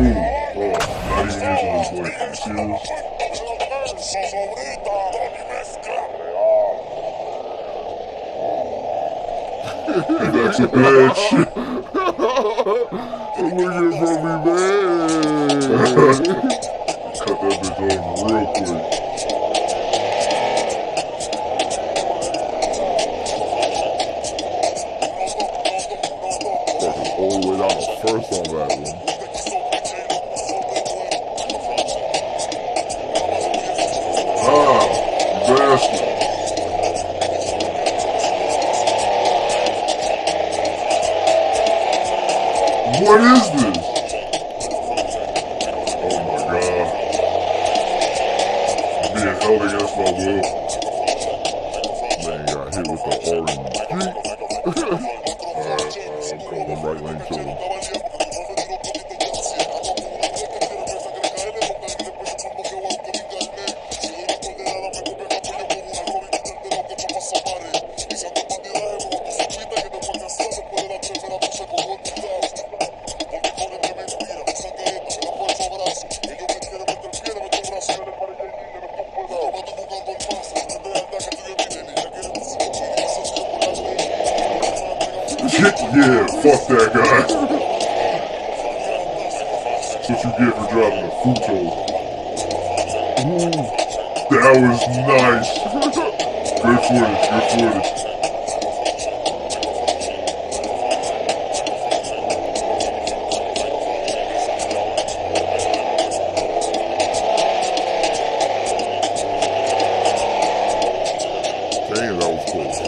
not even using this blade. You see this? That's a bitch. I'm looking for me, man. Cut that bitch on real quick. All the way down to first on that one. Ah, you bastard. What is this? Oh my god. I'm being held against my will. Man got hit with the RNG. I'm calling right lane to him. Yeah, fuck that guy. That's what you get for driving a Futo. Ooh, that was nice. Good footage, good footage. Dang, that was close.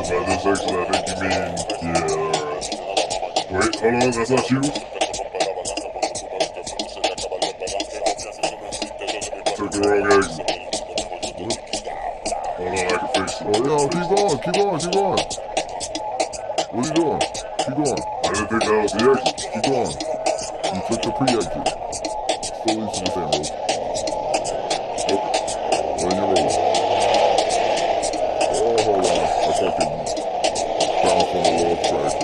By this exit, I think you mean, yeah, alright. Wait, hold on, that's not you? Took the wrong exit. Hold on, I can fix it. Oh, yo, keep going, keep going, keep going. What are you doing? Keep going. I didn't think that was the exit. Keep going. You took the pre-exit. Still leads to the same road. Nope. We're in your road. Oh, hold on. I fucking bounced on the wall track.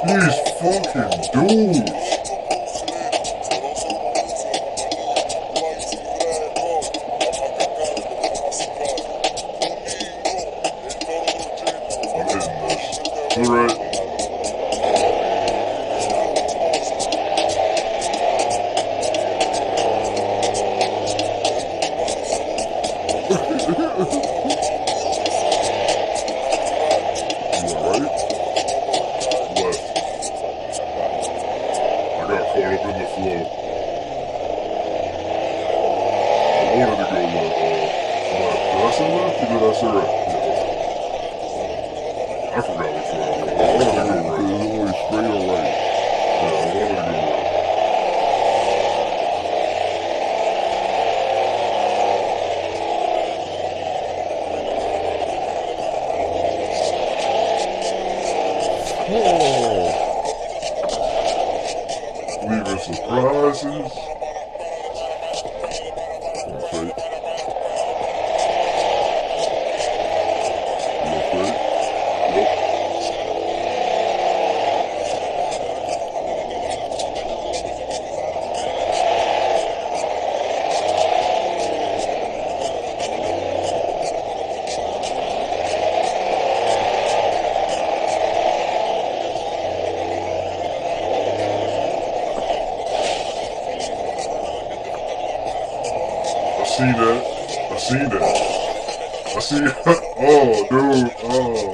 These fucking dudes. I'm hitting this. All right. Leaving surprises. I see that. I see. Oh, dude. Oh.